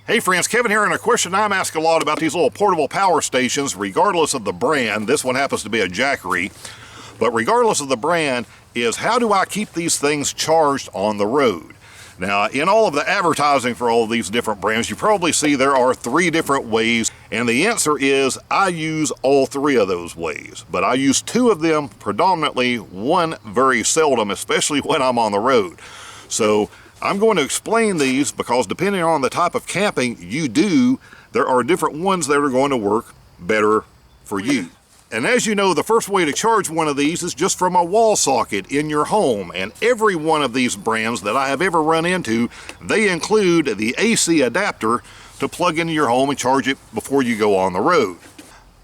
Hey friends, Kevin here, and a question I'm asked a lot about these little portable power stations, regardless of the brand. This one happens to be a Jackery, but regardless of the brand, is how do I keep these things charged on the road? Now, in all of the advertising for all of these different brands, you probably see there are 3 different ways, and the answer is I use all 3 of those ways, but I use 2 of them predominantly, 1 very seldom, especially when I'm on the road. So I'm going to explain these because depending on the type of camping you do, there are different ones that are going to work better for you. And as you know, the first way to charge one of these is just from a wall socket in your home. And every one of these brands that I have ever run into, they include the AC adapter to plug into your home and charge it before you go on the road.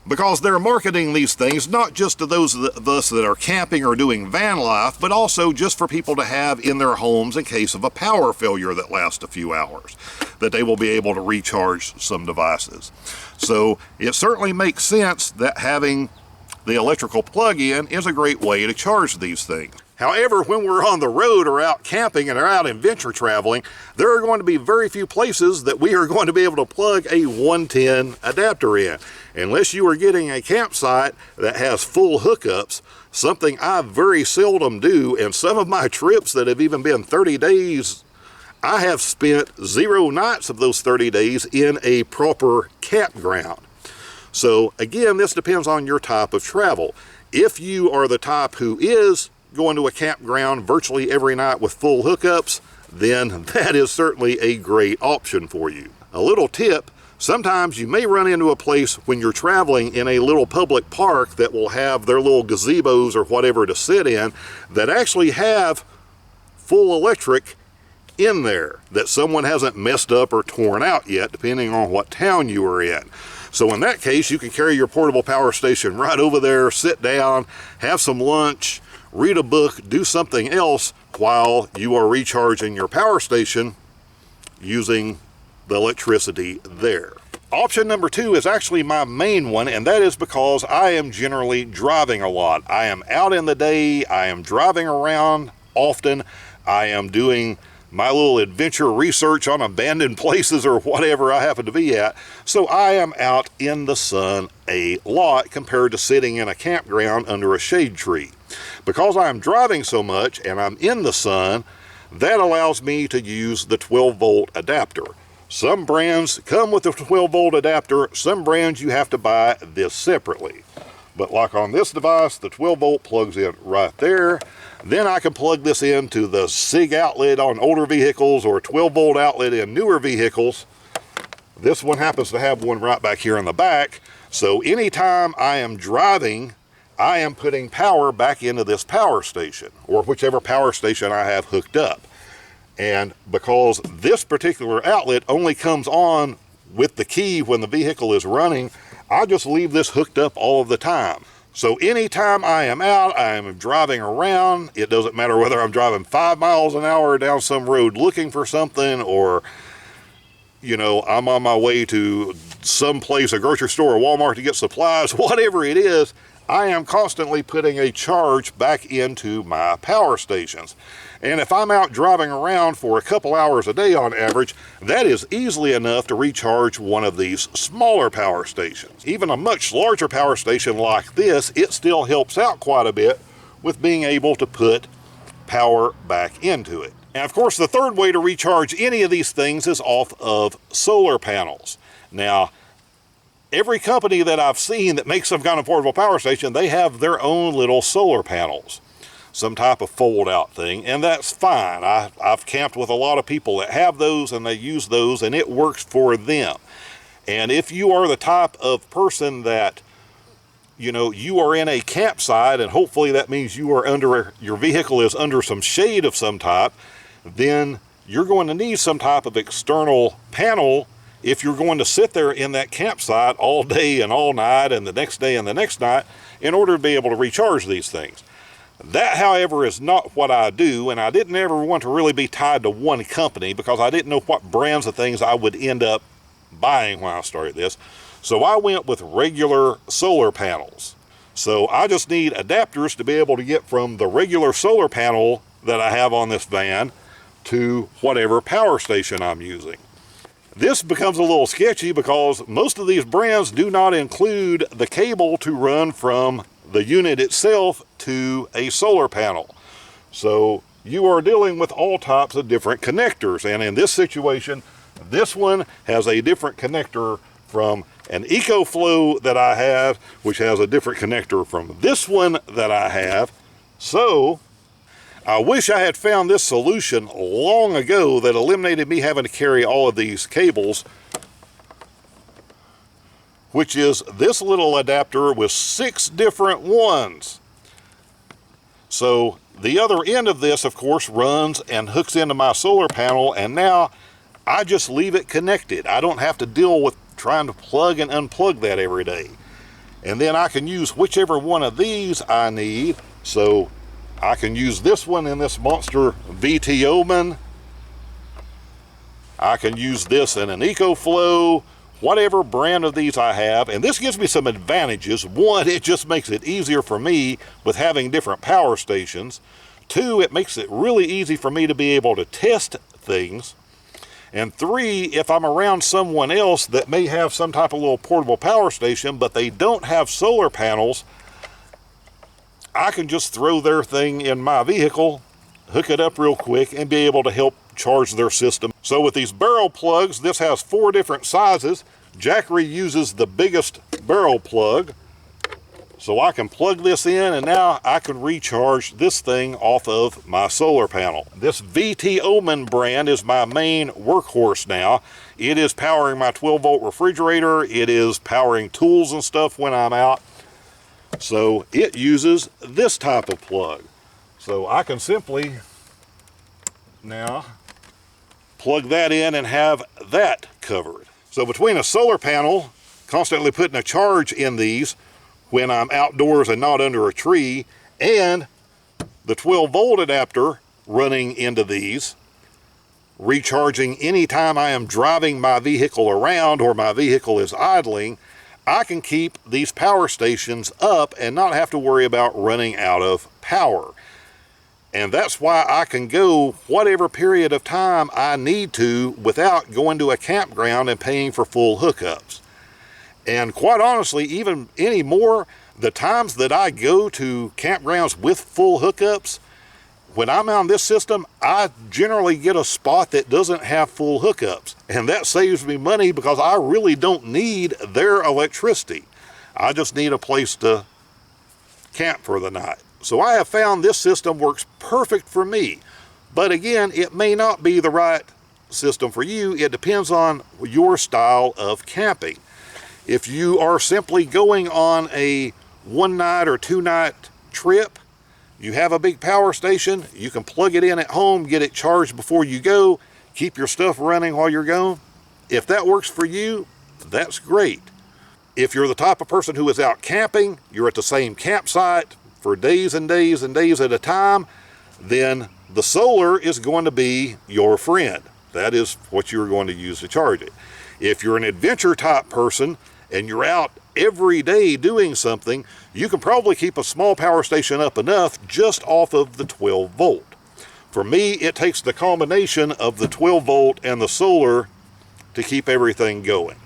Because they're marketing these things not just to those of us that are camping or doing van life, but also just for people to have in their homes in case of a power failure that lasts a few hours, that they will be able to recharge some devices. So it certainly makes sense that having the electrical plug-in is a great way to charge these things. However, when we're on the road or out camping and are out adventure traveling, there are going to be very few places that we are going to be able to plug a 110 adapter in. Unless you are getting a campsite that has full hookups, something I very seldom do, and some of my trips that have even been 30 days, I have spent 0 nights of those 30 days in a proper campground. So again, this depends on your type of travel. If you are the type who is going to a campground virtually every night with full hookups, then that is certainly a great option for you. A little tip, sometimes you may run into a place when you're traveling in a little public park that will have their little gazebos or whatever to sit in that actually have full electric in there that someone hasn't messed up or torn out yet, depending on what town you are in. So in that case, you can carry your portable power station right over there, sit down, have some lunch, read a book, do something else while you are recharging your power station using the electricity there. Option number 2 is actually my main one, and that is because I am generally driving a lot. I am out in the day, I am driving around often, I am doing my little adventure research on abandoned places or whatever I happen to be at. So I am out in the sun a lot compared to sitting in a campground under a shade tree. Because I'm driving so much and I'm in the sun, that allows me to use the 12-volt adapter. Some brands come with a 12-volt adapter, some brands you have to buy this separately. But like on this device, the 12-volt plugs in right there. Then I can plug this into the SIG outlet on older vehicles or 12-volt outlet in newer vehicles. This one happens to have one right back here in the back. So anytime I am driving, I am putting power back into this power station or whichever power station I have hooked up. And because this particular outlet only comes on with the key when the vehicle is running, I just leave this hooked up all of the time. So anytime I am out, I am driving around, it doesn't matter whether I'm driving 5 miles an hour down some road looking for something, or, you know, I'm on my way to some place, a grocery store or Walmart to get supplies, whatever it is, I am constantly putting a charge back into my power stations. And if I'm out driving around for a couple hours a day on average, that is easily enough to recharge one of these smaller power stations. Even a much larger power station like this, it still helps out quite a bit with being able to put power back into it. And of course, the third way to recharge any of these things is off of solar panels. Now, every company that I've seen that makes some kind of portable power station, they have their own little solar panels, some type of fold-out thing, and that's fine. I've camped with a lot of people that have those, and they use those, and it works for them. And if you are the type of person that, you know, you are in a campsite, and hopefully that means you are under, your vehicle is under some shade of some type, then you're going to need some type of external panel if you're going to sit there in that campsite all day and all night and the next day and the next night in order to be able to recharge these things. That, however, is not what I do, and I didn't ever want to really be tied to one company because I didn't know what brands of things I would end up buying when I started this. So I went with regular solar panels. So I just need adapters to be able to get from the regular solar panel that I have on this van to whatever power station I'm using. This becomes a little sketchy because most of these brands do not include the cable to run from the unit itself to a solar panel. So you are dealing with all types of different connectors, and in this situation, this one has a different connector from an EcoFlow that I have, which has a different connector from this one that I have. So I wish I had found this solution long ago that eliminated me having to carry all of these cables, which is this little adapter with 6 different ones. So the other end of this, of course, runs and hooks into my solar panel, and now I just leave it connected. I don't have to deal with trying to plug and unplug that every day. And then I can use whichever one of these I need. So I can use this one in this monster VT Omen. I can use this in an EcoFlow, whatever brand of these I have. And this gives me some advantages. One, it just makes it easier for me with having different power stations. Two, it makes it really easy for me to be able to test things. And 3, if I'm around someone else that may have some type of little portable power station, but they don't have solar panels, I can just throw their thing in my vehicle, hook it up real quick, and be able to help charge their system. So with these barrel plugs, this has 4 different sizes. Jackery uses the biggest barrel plug. So I can plug this in, and now I can recharge this thing off of my solar panel. This VT Omen brand is my main workhorse now. It is powering my 12-volt refrigerator. It is powering tools and stuff when I'm out. So it uses this type of plug. So I can simply now plug that in and have that covered. So between a solar panel, constantly putting a charge in these when I'm outdoors and not under a tree, and the 12-volt adapter running into these, recharging anytime I am driving my vehicle around or my vehicle is idling, I can keep these power stations up and not have to worry about running out of power. And that's why I can go whatever period of time I need to without going to a campground and paying for full hookups. And quite honestly, even anymore, the times that I go to campgrounds with full hookups, when I'm on this system, I generally get a spot that doesn't have full hookups. And that saves me money because I really don't need their electricity. I just need a place to camp for the night. So I have found this system works perfect for me. But again, it may not be the right system for you. It depends on your style of camping. If you are simply going on a 1-night or 2-night trip, you have a big power station, you can plug it in at home, get it charged before you go, keep your stuff running while you're going. If that works for you, that's great. If you're the type of person who is out camping, you're at the same campsite for days and days and days at a time, then the solar is going to be your friend. That is what you're going to use to charge it. If you're an adventure type person and you're out every day doing something, you can probably keep a small power station up enough just off of the 12 volt. For me, it takes the combination of the 12 volt and the solar to keep everything going.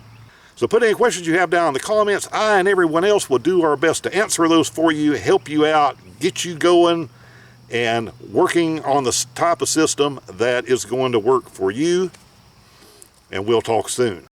So put any questions you have down in the comments. I and everyone else will do our best to answer those for you, help you out, get you going and working on the type of system that is going to work for you. And we'll talk soon.